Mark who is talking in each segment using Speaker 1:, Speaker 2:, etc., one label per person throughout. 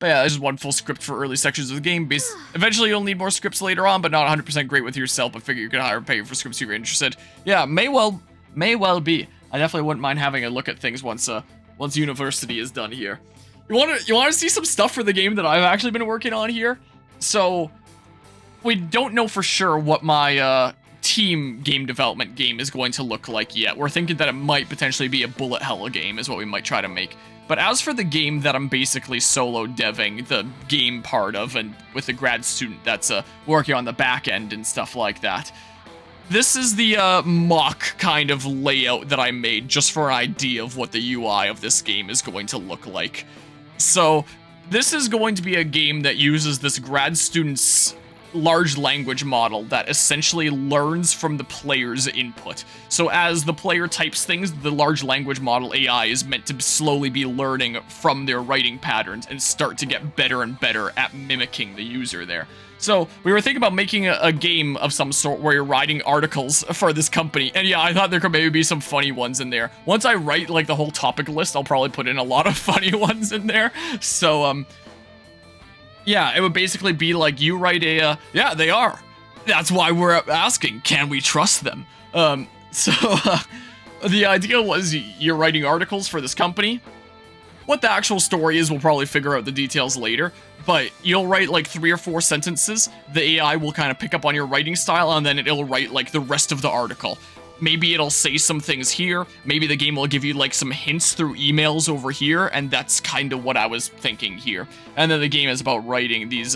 Speaker 1: But yeah, this is one full script for early sections of the game. Eventually, you'll need more scripts later on, but not 100% great with yourself. But figure you can hire and pay for scripts if you're interested. Yeah, may well be. I definitely wouldn't mind having a look at things once university is done here. You want to see some stuff for the game that I've actually been working on here? So we don't know for sure what my team game development game is going to look like yet. We're thinking that it might potentially be a bullet hell game is what we might try to make. But as for the game that I'm basically solo deving the game part of, and with the grad student that's working on the back end and stuff like that, this is the mock kind of layout that I made just for an idea of what the UI of this game is going to look like. So this is going to be a game that uses this grad student's large language model that essentially learns from the player's input. So as the player types things, the large language model AI is meant to slowly be learning from their writing patterns and start to get better and better at mimicking the user there. So we were thinking about making a game of some sort where you're writing articles for this company. And yeah, I thought there could maybe be some funny ones in there. Once I write like the whole topic list, I'll probably put in a lot of funny ones in there. So yeah, it would basically be like you write a, yeah, they are. That's why we're asking, can we trust them? The idea was you're writing articles for this company. What the actual story is, we'll probably figure out the details later. But you'll write like 3 or 4 sentences. The AI will kind of pick up on your writing style, and then it'll write like the rest of the article. Maybe it'll say some things here. Maybe the game will give you like some hints through emails over here, and that's kind of what I was thinking here. And then the game is about writing these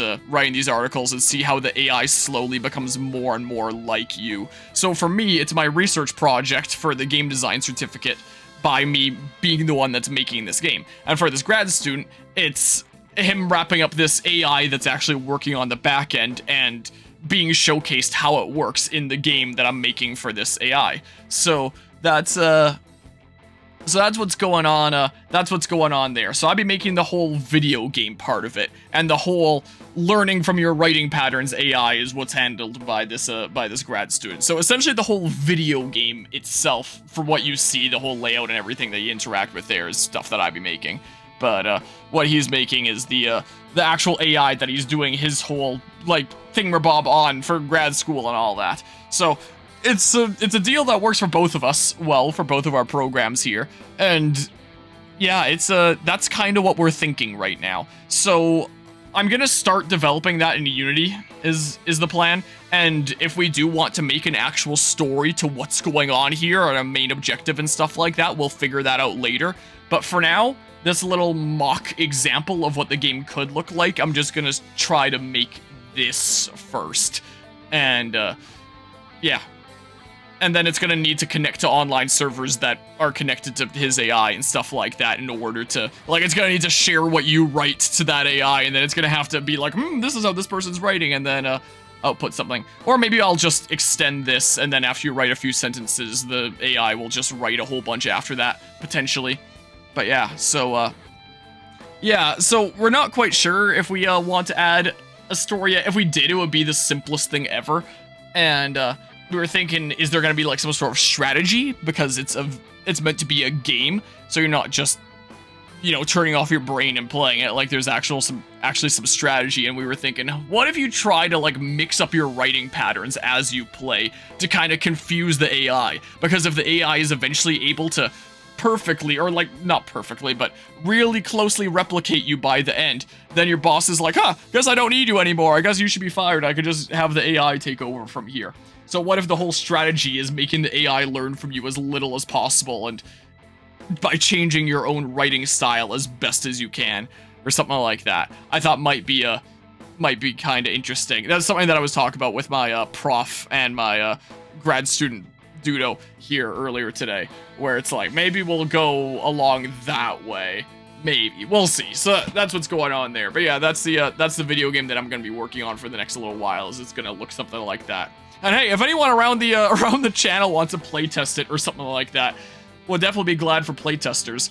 Speaker 1: articles and see how the AI slowly becomes more and more like you. So for me, it's my research project for the game design certificate by me being the one that's making this game. And for this grad student, it's him wrapping up this AI that's actually working on the back end and being showcased how it works in the game that I'm making for this AI. So that's what's going on. That's what's going on there. So I'll be making the whole video game part of it, and the whole learning from your writing patterns AI is what's handled by this grad student. So essentially, the whole video game itself, for what you see, the whole layout and everything that you interact with there, is stuff that I'll be making. But what he's making is the actual AI that he's doing his whole like thingamabob on for grad school and all that. So it's a deal that works for both of us, well, for both of our programs here. And yeah, that's kind of what we're thinking right now. So I'm gonna start developing that in Unity is the plan. And if we do want to make an actual story to what's going on here, or a main objective and stuff like that, we'll figure that out later. But for now, this little mock example of what the game could look like, I'm just gonna try to make this first. And yeah. And then it's gonna need to connect to online servers that are connected to his AI and stuff like that in order to, like, it's gonna need to share what you write to that AI, and then it's gonna have to be like, this is how this person's writing, and then output something. Or maybe I'll just extend this, and then after you write a few sentences, the AI will just write a whole bunch after that, potentially. But yeah, so we're not quite sure if we want to add a story yet. If we did, it would be the simplest thing ever. And we were thinking, is there going to be like some sort of strategy? Because it's meant to be a game, so you're not just, turning off your brain and playing it. Like, there's actually some strategy. And we were thinking, what if you try to like mix up your writing patterns as you play to kind of confuse the AI? Because if the AI is eventually able to perfectly, or like not perfectly, but really closely replicate you by the end, then your boss is like, guess I don't need you anymore. I guess you should be fired. I could just have the AI take over from here. So what if the whole strategy is making the AI learn from you as little as possible, and by changing your own writing style as best as you can, or something like that? I thought might be kind of interesting. That's something that I was talking about with my prof and my grad student Dudo here earlier today, where it's like, maybe we'll go along that way. Maybe. We'll see. So that's what's going on there. But yeah, that's the video game that I'm going to be working on for the next little while, is it's going to look something like that. And hey, if anyone around the channel wants to playtest it or something like that, we'll definitely be glad for playtesters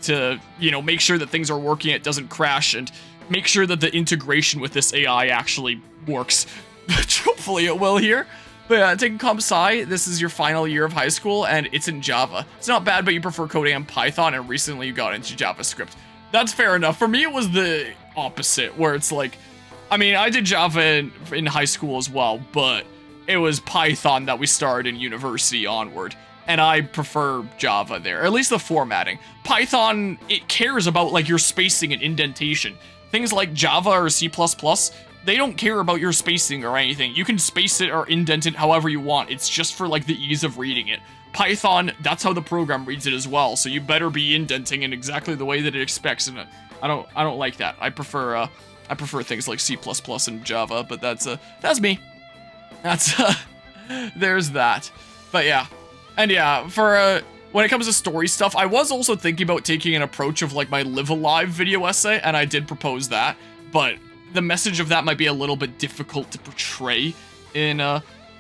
Speaker 1: to, make sure that things are working, it doesn't crash, and make sure that the integration with this AI actually works. Hopefully it will here. But yeah, taking Comp Sci, this is your final year of high school, and it's in Java. It's not bad, but you prefer coding in Python, and recently you got into JavaScript. That's fair enough. For me, it was the opposite, where it's like, I mean, I did Java in high school as well, but it was Python that we started in university onward. And I prefer Java there, at least the formatting. Python, it cares about like your spacing and indentation. Things like Java or C++, they don't care about your spacing or anything. You can space it or indent it however you want. It's just for like the ease of reading it. Python, that's how the program reads it as well. So you better be indenting in exactly the way that it expects. And I don't like that. I prefer things like C++ and Java, but that's me. That's there's that. But yeah. And yeah, for when it comes to story stuff, I was also thinking about taking an approach of like my Live Alive video essay, and I did propose that, but the message of that might be a little bit difficult to portray in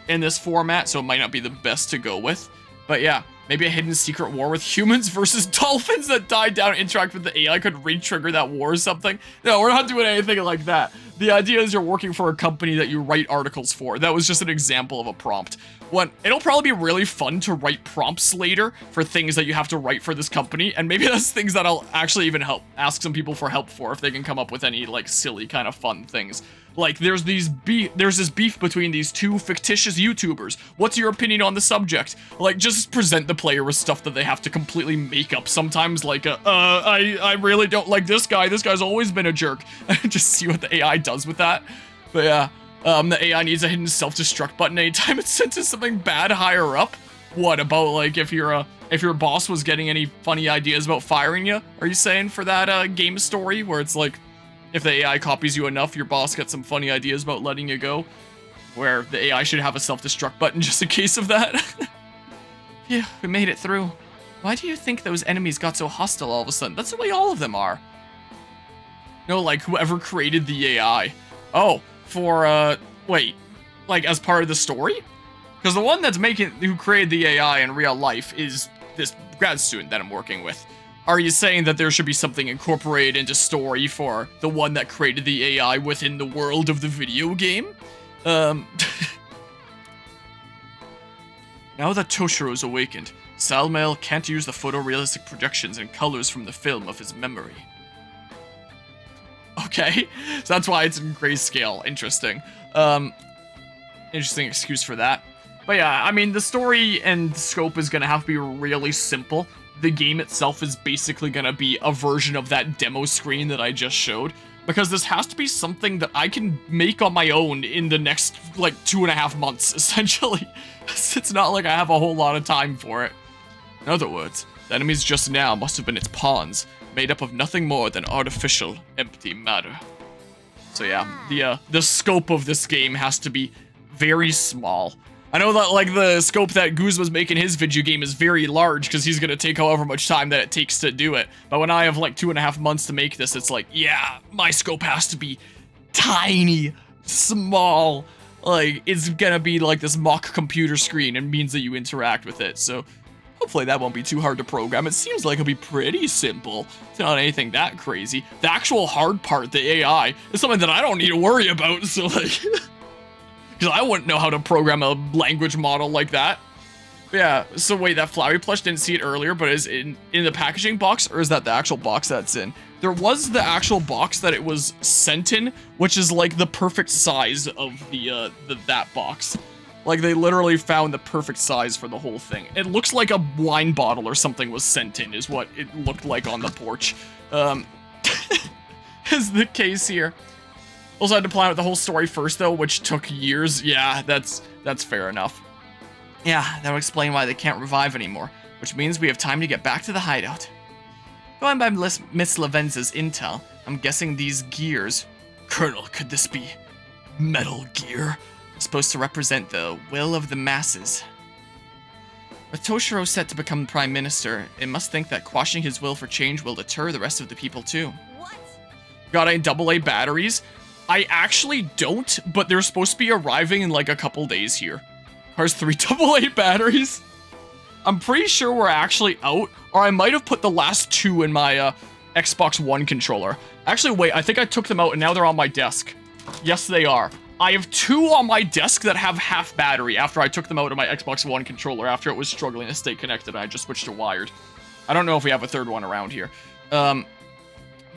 Speaker 1: this format, so it might not be the best to go with. But yeah, maybe a hidden secret war with humans versus dolphins that died down and interact with the AI could re-trigger that war or something. No, we're not doing anything like that. The idea is you're working for a company that you write articles for. That was just an example of a prompt. It'll probably be really fun to write prompts later for things that you have to write for this company, and maybe that's things that I'll actually even ask some people for help for if they can come up with any like silly kind of fun things. Like there's this beef between these two fictitious YouTubers. What's your opinion on the subject? Like just present the player with stuff that they have to completely make up sometimes, like I really don't like this guy. This guy's always been a jerk. Just see what the AI does with that. But yeah. The AI needs a hidden self-destruct button anytime it's sent to something bad higher up. What about like if your boss was getting any funny ideas about firing you? Are you saying for that game story where it's like if the AI copies you enough, your boss gets some funny ideas about letting you go? Where the AI should have a self-destruct button just in case of that. Phew, we made it through. Why do you think those enemies got so hostile all of a sudden? That's the way all of them are. No, like whoever created the AI. Oh. For, wait, like as part of the story? Because the one who created the AI in real life is this grad student that I'm working with. Are you saying that there should be something incorporated into story for the one that created the AI within the world of the video game? Now that Toshiro's awakened, Salmail can't use the photorealistic projections and colors from the film of his memory. Okay, so that's why it's in grayscale. Interesting. Interesting excuse for that. But yeah, I mean, the story and scope is gonna have to be really simple. The game itself is basically gonna be a version of that demo screen that I just showed, because this has to be something that I can make on my own in the next, like, 2.5 months, essentially. It's not like I have a whole lot of time for it. In other words, the enemies just now must have been its pawns, made up of nothing more than artificial, empty matter. So yeah, the scope of this game has to be very small. I know that like the scope that Guzma's making his video game is very large because he's gonna take however much time that it takes to do it. But when I have like 2.5 months to make this, it's like, yeah, my scope has to be tiny, small. Like, it's gonna be like this mock computer screen and means that you interact with it. So hopefully that won't be too hard to program. It seems like it'll be pretty simple. It's not anything that crazy. The actual hard part, the AI, is something that I don't need to worry about. So like, because I wouldn't know how to program a language model like that. But yeah, so wait, that Flowey plush, didn't see it earlier, but is in the packaging box, or is that the actual box that's in? There was the actual box that it was sent in, which is like the perfect size of that box. Like, they literally found the perfect size for the whole thing. It looks like a wine bottle or something was sent in, is what it looked like on the porch. Is the case here. Also had to plan out the whole story first, though, which took years. Yeah, that's fair enough. Yeah, that would explain why they can't revive anymore, which means we have time to get back to the hideout. Going by Miss Lavenza's intel, I'm guessing these gears... Colonel, could this be Metal Gear? Supposed to represent the will of the masses. With Toshiro set to become Prime Minister, it must think that quashing his will for change will deter the rest of the people too. What? Got any AA batteries? I actually don't, but they're supposed to be arriving in like a couple days here. There's 3 AA batteries. I'm pretty sure we're actually out, or I might have put the last 2 in my Xbox One controller. Actually, wait, I think I took them out and now they're on my desk. Yes, they are. I have 2 on my desk that have half battery after I took them out of my Xbox One controller after it was struggling to stay connected and I just switched to wired. I don't know if we have a third one around here. But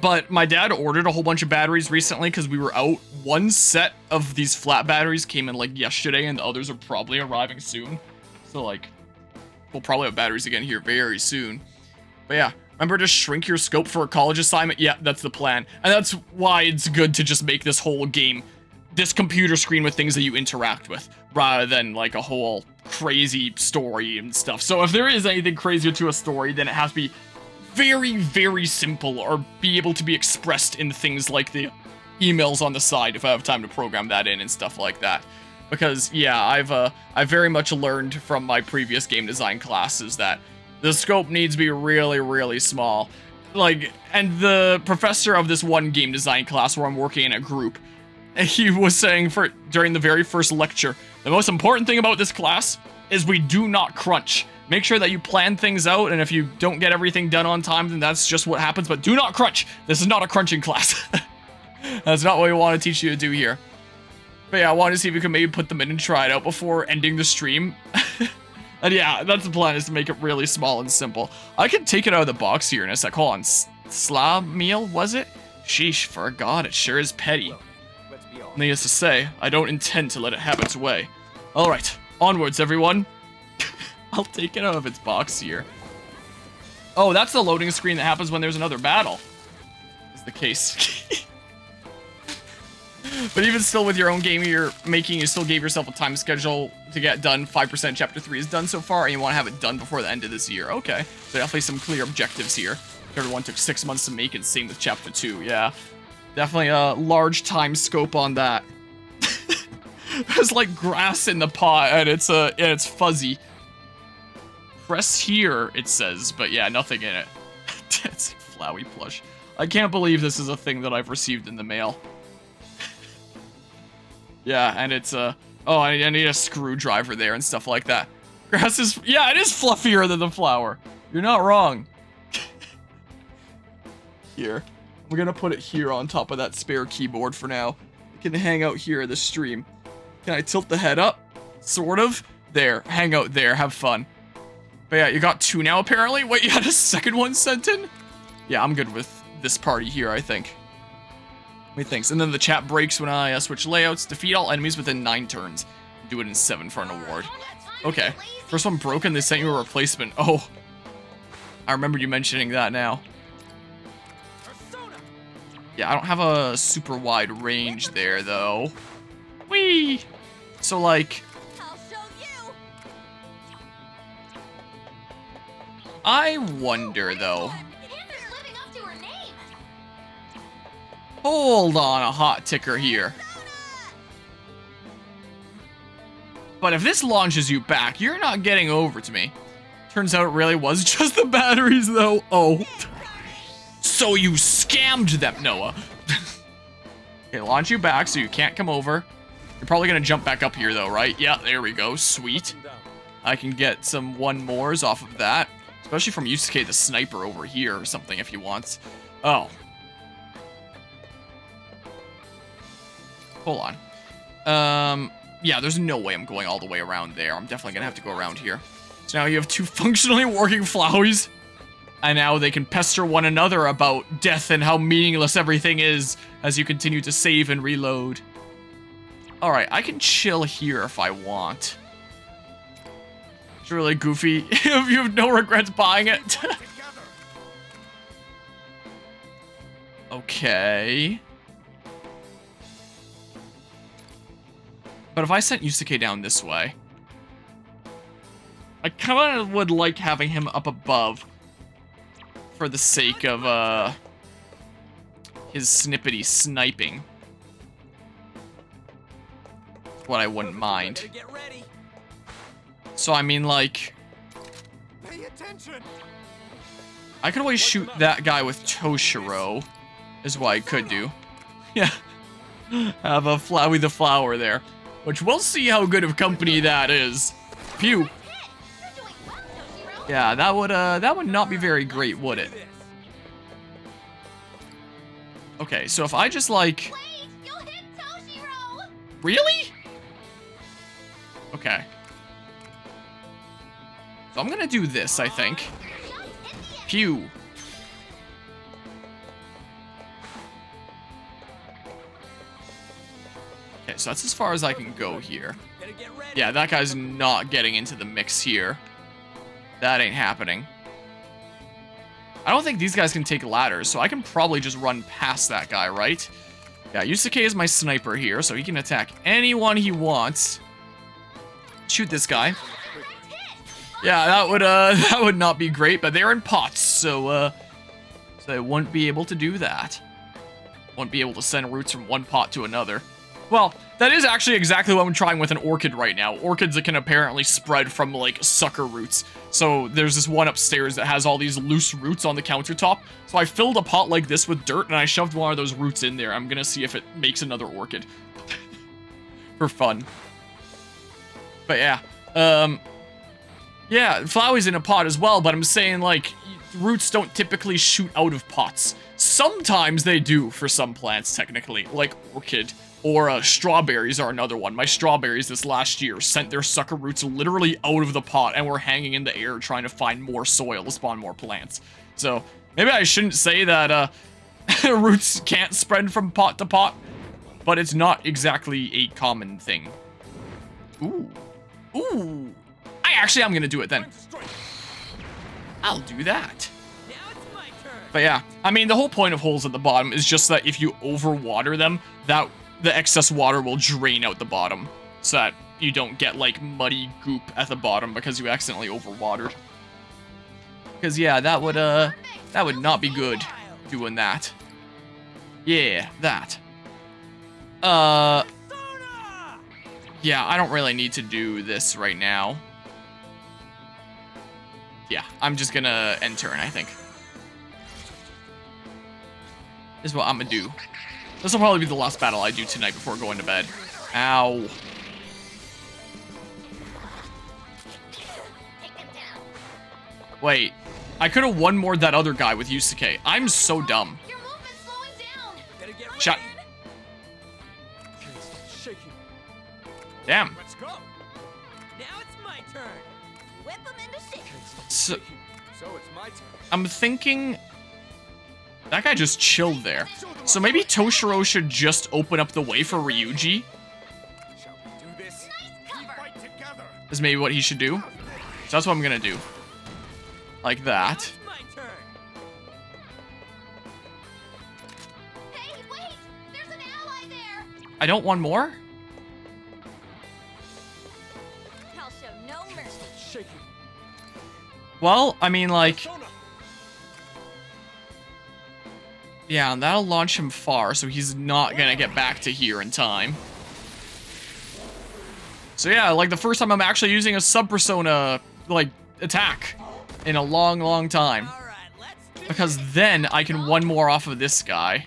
Speaker 1: But my dad ordered a whole bunch of batteries recently because we were out. One set of these flat batteries came in like yesterday, and the others are probably arriving soon. So like, we'll probably have batteries again here very soon. But yeah, remember to shrink your scope for a college assignment? Yeah, that's the plan. And that's why it's good to just make this whole game, this computer screen with things that you interact with, rather than like a whole crazy story and stuff. So if there is anything crazier to a story, then it has to be very, very simple, or be able to be expressed in things like the emails on the side if I have time to program that in and stuff like that. Because yeah, I've very much learned from my previous game design classes that the scope needs to be really, really small. Like, and the professor of this one game design class where I'm working in a group, he was saying during the very first lecture, the most important thing about this class is we do not crunch. Make sure that you plan things out, and if you don't get everything done on time, then that's just what happens, but do not crunch. This is not a crunching class. That's not what we want to teach you to do here. But yeah, I wanted to see if we could maybe put them in and try it out before ending the stream. And yeah, that's the plan, is to make it really small and simple. I can take it out of the box here in a sec. Hold on, slab meal, was it? Sheesh, forgot, it sure is petty. Needless to say, I don't intend to let it have its way. Alright, onwards everyone. I'll take it out of its box here. Oh, that's the loading screen that happens when there's another battle. Is the case. But even still, with your own game you're making, you still gave yourself a time schedule to get done. 5% Chapter 3 is done so far, and you want to have it done before the end of this year. Okay, so definitely some clear objectives here. Chapter 1 took 6 months to make, and same with Chapter 2, yeah. Definitely a large time scope on that. There's like grass in the pot, and it's fuzzy. Press here, it says, but yeah, nothing in it. It's a Flowey plush. I can't believe this is a thing that I've received in the mail. Yeah, and it's oh, I need a screwdriver there and stuff like that. Grass is, yeah, it is fluffier than the flower. You're not wrong. Here, we're gonna put it here on top of that spare keyboard for now. It can hang out here in the stream. Can I tilt the head up? Sort of. There, hang out there, have fun. But yeah, you got 2 now apparently. Wait, you had a second one sent in? Yeah, I'm good with this party here, I think. Wait, thanks. And then the chat breaks when I switch layouts. Defeat all enemies within 9 turns. Do it in 7 for an award. Okay. First one broken, they sent you a replacement. Oh. I remember you mentioning that now. Yeah, I don't have a super wide range there, though. Whee! So, like... I wonder, though. Hold on a hot ticker here. But if this launches you back, you're not getting over to me. Turns out it really was just the batteries, though. Oh. So you scammed them, Noah. Okay, launch you back so you can't come over. You're probably gonna jump back up here, though, right? Yeah, there we go. Sweet. I can get some 1-mores off of that. Especially from Yusuke the sniper over here or something if he wants. Oh. Hold on. Yeah, there's no way I'm going all the way around there. I'm definitely gonna have to go around here. So now you have 2 functionally working Flowey's. And now they can pester one another about death and how meaningless everything is as you continue to save and reload. Alright, I can chill here if I want. It's really goofy if you have no regrets buying it. Okay. But if I sent Yusuke down this way, I kind of would like having him up above for the sake of his snippety sniping. What I wouldn't mind. So I mean, like, I could always shoot that guy with Toshiro, is what I could do. Yeah, have a Flowey the Flower there, which we'll see how good of company that is. Pew. Yeah, that would not be very great, would it? Okay, so if I just like,
Speaker 2: Wait, you'll hit Toshiro.
Speaker 1: Really? Okay. So I'm gonna do this, I think. Pew. Okay, so that's as far as I can go here. Yeah, that guy's not getting into the mix here. That ain't happening. I don't think these guys can take ladders, so I can probably just run past that guy, right? Yeah, Yusuke is my sniper here, so he can attack anyone he wants. Shoot this guy. Yeah, that would not be great, but they're in pots, so they wouldn't be able to do that. Won't be able to send roots from one pot to another. Well, that is actually exactly what I'm trying with an orchid right now. Orchids that can apparently spread from, like, sucker roots. So there's this one upstairs that has all these loose roots on the countertop. So I filled a pot like this with dirt, and I shoved one of those roots in there. I'm gonna see if it makes another orchid. For fun. But yeah. Yeah, Flowey's in a pot as well, but I'm saying, like, roots don't typically shoot out of pots. Sometimes they do for some plants, technically, like orchid. Or strawberries are another one. My strawberries this last year sent their sucker roots literally out of the pot and were hanging in the air trying to find more soil to spawn more plants. So maybe I shouldn't say that roots can't spread from pot to pot, but it's not exactly a common thing. Ooh. Ooh. I'm gonna do it then. I'll do that. But yeah, I mean, the whole point of holes at the bottom is just that if you overwater them, that the excess water will drain out the bottom, so that you don't get, like, muddy goop at the bottom because you accidentally overwatered. Because, yeah, that would not be good, doing that. Yeah, that. Yeah, I don't really need to do this right now. Yeah, I'm just gonna end turn, I think. This is what I'm gonna do. This will probably be the last battle I do tonight before going to bed. Ow. Wait. I could have one more that other guy with Yusuke. I'm so dumb.
Speaker 2: Your movement's slowing down.
Speaker 1: Shut. Damn.
Speaker 3: Let's go. Now it's my turn.
Speaker 2: Whip them into shape.
Speaker 1: So
Speaker 3: it's my turn.
Speaker 1: I'm thinking that guy just chilled there. So maybe Toshiro should just open up the way for Ryuji.
Speaker 3: Shall we do this?
Speaker 2: Nice cover.
Speaker 3: Fight together.
Speaker 1: Is maybe what he should do. So that's what I'm gonna do. Like that.
Speaker 3: It's my turn.
Speaker 2: Hey, wait! There's an ally there.
Speaker 1: I don't want more?
Speaker 2: I'll show no mercy.
Speaker 3: Shaking.
Speaker 1: Well, I mean, like,
Speaker 3: Persona.
Speaker 1: yeah, and that'll launch him far, so he's not gonna get back to here in time. So yeah, like the first time I'm actually using a sub-persona, like, attack in a long, long time.
Speaker 3: All right, let's do
Speaker 1: Because then I can one more off of this guy.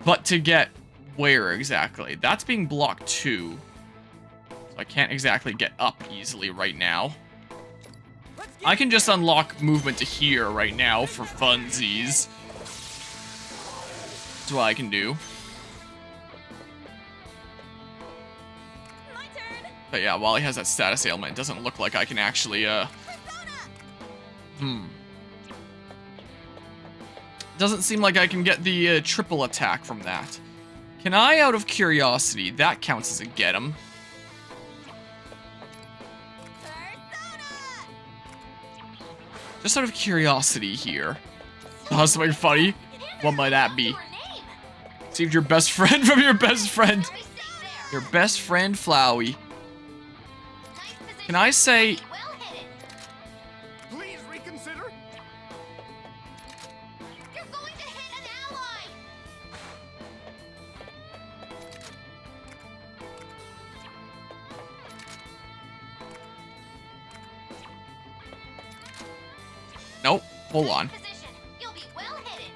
Speaker 1: But to get where exactly? That's being blocked too. So I can't exactly get up easily right now.
Speaker 3: Let's get
Speaker 1: I can just unlock movement to here right now for funsies. That's what I can do.
Speaker 2: My turn.
Speaker 1: But yeah, while he has that status ailment, it doesn't look like I can actually, Doesn't seem like I can get the triple attack from that. Can I, out of curiosity, that counts as a get him.
Speaker 2: Persona.
Speaker 1: Just out of curiosity here. Oh, something funny? What might that be?
Speaker 2: Your name.
Speaker 1: Saved your best friend from your best friend.
Speaker 2: Stay there.
Speaker 1: Your best friend, Flowey.
Speaker 2: Nice position.
Speaker 1: Can I say...
Speaker 2: Well hit it.
Speaker 3: Please reconsider.
Speaker 2: You're going to hit an ally.
Speaker 1: Nope. Hold on.
Speaker 2: Position. You'll be well hit it.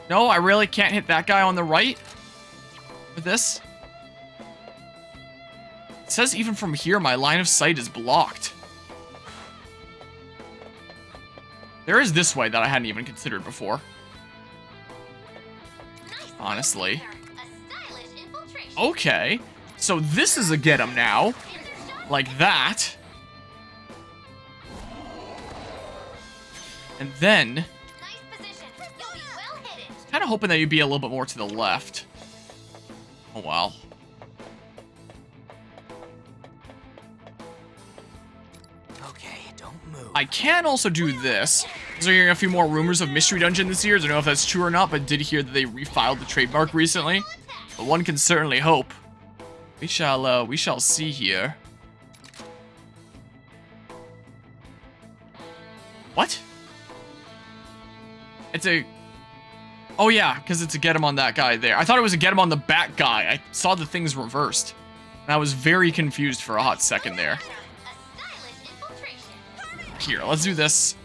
Speaker 1: No, I really can't hit that guy on the right with this. It says even from here, my line of sight is blocked. There is this way that I hadn't even considered before.
Speaker 2: Nice
Speaker 1: Honestly.
Speaker 2: there. A stylish infiltration.
Speaker 1: Okay. So this is a get 'em now.
Speaker 2: Intershot.
Speaker 1: Like that. And then,
Speaker 2: Nice position. You'll be well hit it.
Speaker 1: kind of hoping that you'd be a little bit more to the left. Oh, wow.
Speaker 3: Okay, don't move.
Speaker 1: I can also do this. So hearing a few more rumors of Mystery Dungeon this year. I don't know if that's true or not, but did hear that they refiled the trademark recently. But one can certainly hope. We shall see here. What? It's a... Oh yeah, because it's a get him on that guy there. I thought it was a get him on the back guy. I saw the things reversed. And I was very confused for a hot second there. Here, let's do this.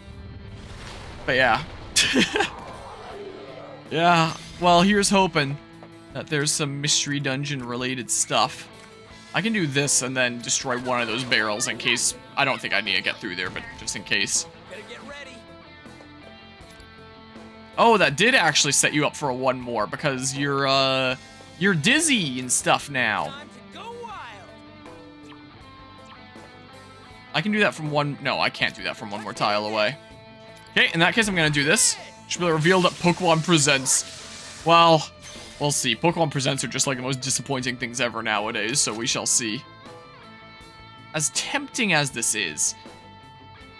Speaker 1: But yeah. Yeah, well, here's hoping that there's some Mystery Dungeon related stuff. I can do this and then destroy one of those barrels in case... I don't think I need to get through there, but just in case.
Speaker 3: Better get ready.
Speaker 1: Oh, that did actually set you up for a one more because you're dizzy and stuff now.
Speaker 3: Time to go wild.
Speaker 1: I can do that from one... No, I can't do that from one more tile away. Okay, in that case, I'm going to do this. Should be revealed at Pokemon Presents. Well, we'll see. Pokemon Presents are just like the most disappointing things ever nowadays, so we shall see. As tempting as this is,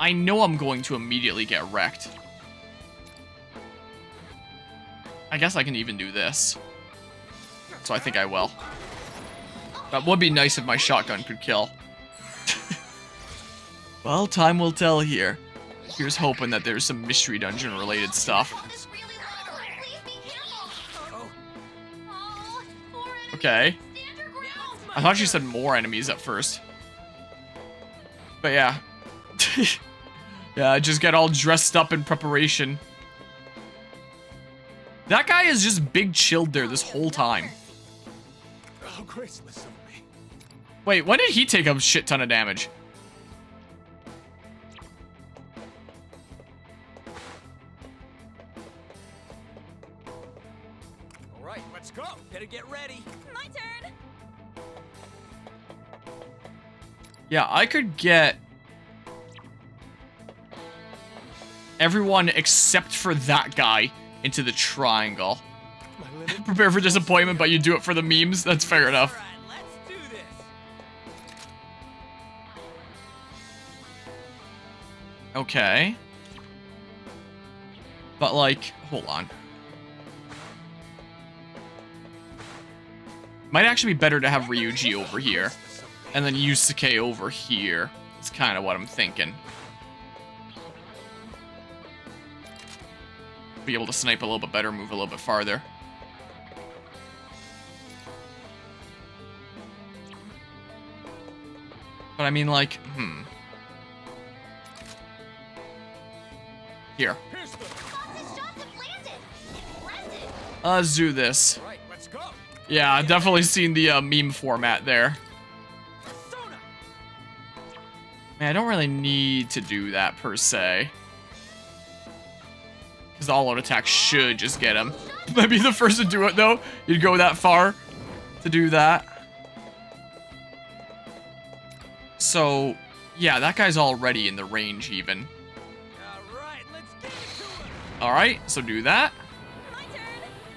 Speaker 1: I know I'm going to immediately get wrecked. I guess I can even do this. So I think I will. That would be nice if my shotgun could kill. Well, time will tell here. Here's hoping that there's some Mystery Dungeon related stuff.
Speaker 2: This really loud. Please be careful. Oh, Oren,
Speaker 1: Okay.
Speaker 2: stand your ground.
Speaker 1: I thought you said more enemies at first. But yeah. Yeah, just get all dressed up in preparation. That guy is just big chilled there this whole time.
Speaker 3: Oh, graceless of me.
Speaker 1: Wait, when did he take a shit ton of damage?
Speaker 3: All right, let's go. Better get ready.
Speaker 2: My turn.
Speaker 1: Yeah, I could get everyone except for that guy into the triangle.
Speaker 3: My limit.
Speaker 1: Prepare for disappointment, but you do it for the memes. That's fair enough.
Speaker 3: All right, let's do this.
Speaker 1: Okay. But like, hold on. Might actually be better to have Ryuji over here. And then Yusuke over here. That's kind of what I'm thinking. Be able to snipe a little bit better, move a little bit farther. But I mean, like, Here.
Speaker 3: Here's the.
Speaker 2: Hostage shots have landed. Impressive.
Speaker 1: Let's do this.
Speaker 3: All right, let's go.
Speaker 1: Yeah, I've definitely seen the meme format there.
Speaker 3: Persona.
Speaker 1: Man, I don't really need to do that per se. Because the all-out attack should just get him. Might be the first to do it, though. You'd go that far to do that. So, yeah, that guy's already in the range, even.
Speaker 3: All right, let's get to it.
Speaker 1: Alright, so do that.
Speaker 2: My turn.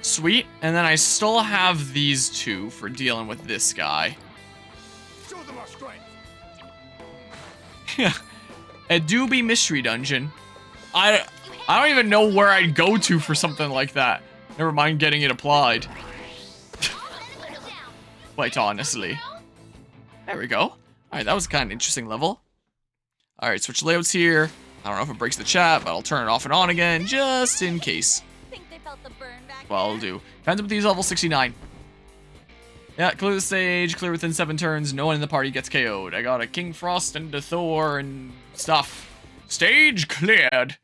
Speaker 1: Sweet. And then I still have these two for dealing with this guy.
Speaker 3: Show them our strength.
Speaker 1: Yeah. A doobie mystery dungeon. I don't even know where I'd go to for something like that. Never mind getting it applied.
Speaker 2: All enemies down.
Speaker 1: Quite honestly. There we go. Alright, that was kind of an interesting level. Alright, switch layouts here. I don't know if it breaks the chat, but I'll turn it off and on again, just in case.
Speaker 2: Think they felt the burn back
Speaker 1: Well, I'll
Speaker 2: there?
Speaker 1: do. Phantom Thieves level 69. Yeah, clear the stage, clear within 7 turns, no one in the party gets KO'd. I got a King Frost and a Thor and stuff. Stage cleared.